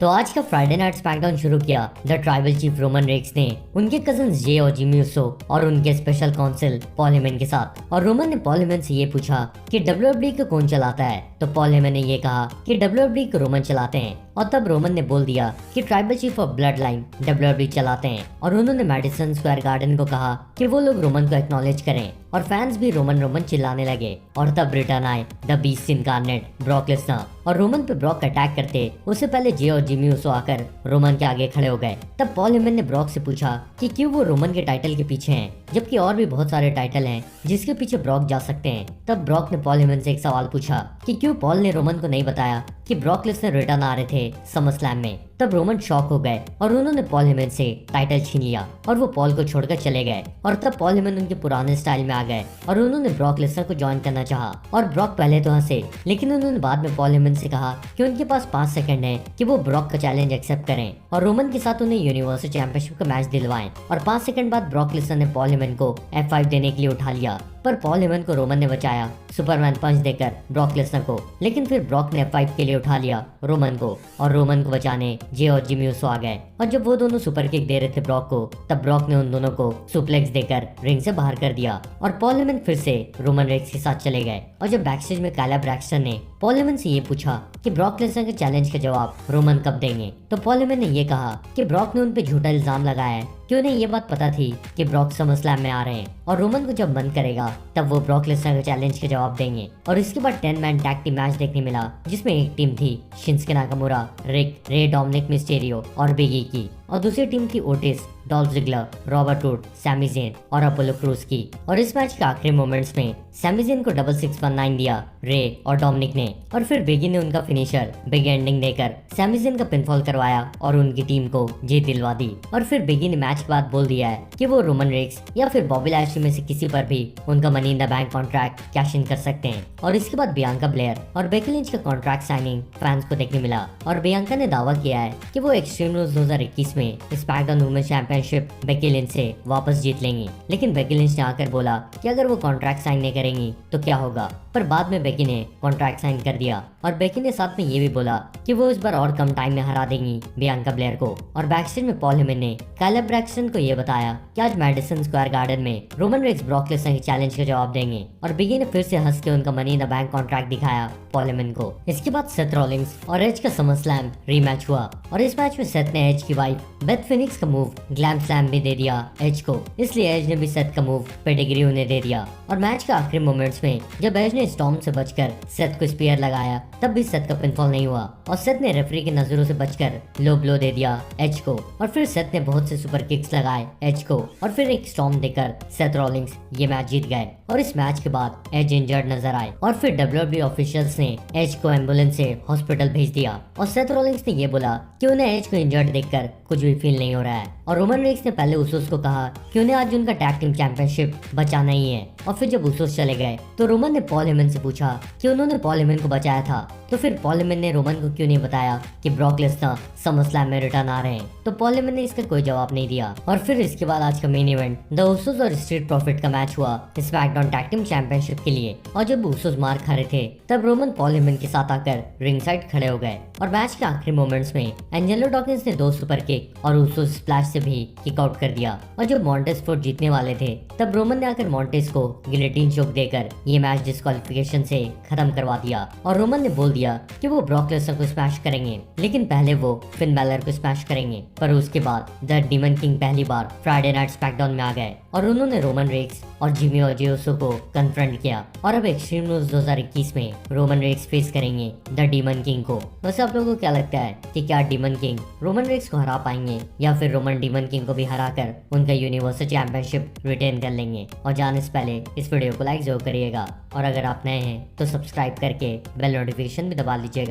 तो आज का फ्राइडे नाइट स्मैकडाउन शुरू किया the tribal chief Roman Reigns ने उनके कजन जे और जिमी ऊसो और उनके स्पेशल काउंसिल पॉल हेमन के साथ। और रोमन ने पॉल हेमन से ये पूछा कि डब्ल्यूडब्ल्यूई को कौन चलाता है, तो पॉल हेमन ने ये कहा कि डब्ल्यूडब्ल्यूई को रोमन चलाते हैं। और तब रोमन ने बोल दिया कि tribal chief of blood line WWE चलाते हैं। और उन्होंने मैडिसन स्क्वायर गार्डन को कहा कि वो लोग रोमन को एक्नॉलेज करें और फैंस भी रोमन रोमन चिल्लाने लगे। और तब रिटर्न आए the beast incarnate Brock Lesnar और रोमन पे ब्रॉक अटैक करते उससे पहले जे और जिमी ऊसो आकर रोमन के आगे खड़े हो गए। तब पॉल हेमन ने ब्रॉक से पूछा कि क्यों वो रोमन के टाइटल के पीछे हैं, जबकि और भी बहुत सारे टाइटल हैं जिसके पीछे ब्रॉक जा सकते हैं। तब ब्रॉक ने पॉल हेमन से एक सवाल पूछा कि क्यों पॉल ने रोमन को नहीं बताया कि ब्रॉक लेसनर रिटर्न आ रहे थे समर स्लैम में। तब रोमन शॉक हो गए और उन्होंने पॉल हेमन से टाइटल छीन लिया और वो पॉल को छोड़कर चले गए। और तब पॉल हेमन उनके पुराने स्टाइल में आ गए और उन्होंने ब्रॉक लेसनर को ज्वाइन करना चाहा। और ब्रॉक पहले तो हंसे, लेकिन उन्होंने बाद में पॉल हेमन से कहा कि उनके पास 5 सेकंड है कि वो ब्रॉक का चैलेंज एक्सेप्ट करें और रोमन के साथ उन्हें यूनिवर्सल चैंपियनशिप का मैच दिलवाएं। और 5 सेकंड बाद ब्रॉक लेसनर ने पॉल हेमन को F5 देने के लिए उठा लिया, पर पॉल हेमन को रोमन ने बचाया सुपरमैन पंच देकर ब्रॉक लेसनर को। लेकिन फिर ब्रॉक ने F5 के लिए उठा लिया रोमन को और रोमन को बचाने जे और जिमी ऊसो आ गए। और जब वो दोनों सुपर किक दे रहे थे ब्रॉक को, तब ब्रॉक ने उन दोनों को सुप्लेक्स देकर रिंग से बाहर कर दिया और पॉल हेमन फिर से रोमन रेक्स के साथ चले गए। और जब बैकस्टेज में काइला ब्रैक्सटन ने पॉल हेमन से ये पूछा कि ब्रॉक लेसनर के चैलेंज का जवाब रोमन कब देंगे, तो पॉल हेमन ने ये कहा कि ब्रॉक ने उन पे झूठा इल्जाम लगाया है कि उन्हें ये बात पता थी कि ब्रॉक समरस्लैम में आ रहे हैं और रोमन को जब मन करेगा तब वो ब्रॉक लेसनर के चैलेंज के जवाब देंगे। और इसके बाद 10 मैन टैग टीम मैच देखने मिला, जिसमें एक टीम थी शिंसके Nakamura, Rick, Rey, Dominik Mysterio और बिग ई की, और दूसरी टीम थी Otis, Dolph Ziggler, Robert Roode, Sami Zayn और अपोलो क्रूज की। और इस मैच के आखिरी मोमेंट्स में सैमी ज़ेन को डबल 619 दिया रे और डोमिनिक ने, और फिर बिग ई ने उनका फिनिशर बिग एंडिंग देकर सैमी ज़ेन का पिनफॉल करवाया और उनकी टीम को जीत दिलवा दी। और फिर बिग ई ने मैच के बाद बोल दिया है कि वो रोमन रेक्स या फिर बॉबी लैशली में से किसी पर भी उनका money in the bank contract cash in कर सकते हैं। और इसके बाद बियांका ब्लेयर और बेकी लिंच का कॉन्ट्रैक्ट साइनिंग फैंस को देखने मिला और बियांका ने दावा किया है कि वो एक्सट्रीम रूल्स 2021 में SmackDown women's championship Becky Lynch से वापस जीत लेंगी। लेकिन बेकी लिंच ने आकर बोला कि अगर वो कॉन्ट्रैक्ट साइन नहीं करेंगी तो क्या होगा, पर बाद में बेकी ने कॉन्ट्रैक्ट साइन कर दिया। और बेकी ने साथ में ये भी बोला कि वो इस बार और कम टाइम में हरा देंगी बियांका ब्लेयर को। और बैकस्टेज में पॉल हेमन ने काइला ब्रैक्सटन को ये बताया कि आज मैडिसन स्क्वायर गार्डन में रोमन रेक्स ब्रॉक लेसनर के चैलेंज का जवाब देंगे। और बिगी ने फिर से हंस के उनका money in the bank contract दिखाया पॉल हेमन को। इसके बाद सेथ रॉलिंग्स और एज का समर स्लैम रीमैच हुआ और इस मैच में सेथ ने एज की वाइफ बेथ फिनिक्स का मूव ग्लैम स्लैम भी दे दिया एज को, इसलिए एज ने भी सेथ का मूव पेडिग्री उन्हें दे दिया। और मैच के आखिरी मोमेंट्स में जब एज ने स्टॉर्म से बचकर सेथ को स्पीयर लगाया, तब भी सेथ का पिनफॉल नहीं हुआ और सेथ ने रेफरी की नजरों से बचकर लो ब्लो दे दिया एज को। और फिर सेथ ने बहुत से सुपर किक्स लगाए एज को और फिर एक स्टॉर्म देकर सेथ रॉलिंग्स ये मैच जीत गए। और इस मैच के बाद एज इंजर्ड नजर आए और फिर डब्ल्यूडब्ल्यूई ऑफिशियल्स ने एज को एम्बुलेंस से हॉस्पिटल भेज दिया और सेथ रॉलिंग्स ने ये बोला कि उन्हें एज को इंजर्ड देखकर कुछ भी फील नहीं हो रहा है। और रोमन रेक्स ने पहले उसूस को कहा कि उन्हें आज उनका टैग टीम चैंपियनशिप बचाना ही है। और फिर जब उसूस चले गए तो रोमन ने पॉल हेमन से पूछा कि उन्होंने पॉल हेमन को बचाया था, तो फिर पॉल हेमन ने रोमन को क्यों नहीं बताया कि ब्रॉक लेसनर समरस्लैम में रिटर्न आ रहे हैं, तो पॉल हेमन ने इसका कोई जवाब नहीं दिया। और फिर इसके बाद आज का मेन इवेंट द उसूस और स्ट्रीट प्रॉफिट का मैच हुआ स्मैकडाउन टैग टीम चैंपियनशिप के लिए। और जब उसूस मार खा रहे थे तब रोमन पॉल हेमन के साथ आकर रिंग साइड खड़े हो गए और मैच के आखिरी मोमेंट्स में एंजेलो डॉकिंस ने 2 सुपर किक और उसूस स्प्लैश से भी किक आउट कर दिया। और जब मॉन्टेज फोर्ड जीतने वाले थे तब रोमन ने आकर मॉन्टेज को गिलेटिन चोक देकर ये मैच डिस्क्वालिफिकेशन से खत्म करवा दिया। और रोमन ने बोल दिया कि वो ब्रॉक लेसनर को स्मैश करेंगे, लेकिन पहले वो फिन बैलर को स्मैश करेंगे। पर उसके बाद द डीमन किंग पहली बार फ्राइडे नाइट स्मैकडाउन में आ गए और उन्होंने रोमन रेक्स और जिमी और जे ऊसो को कन्फ्रंट किया। और अब एक्सट्रीम रूल्स 2021 में रोमन रेक्स फेस करेंगे द डीमन किंग को। वैसे आप लोगों को क्या लगता है कि क्या डीमन किंग रोमन रेक्स को हरा पाएंगे या फिर रोमन डीमन किंग को भी हराकर उनका यूनिवर्सल चैंपियनशिप रिटेन कर लेंगे? और जाने से पहले इस वीडियो को लाइक जरूर करिएगा और अगर आप नए हैं तो सब्सक्राइब करके बेल नोटिफिकेशन भी दबा लीजिएगा।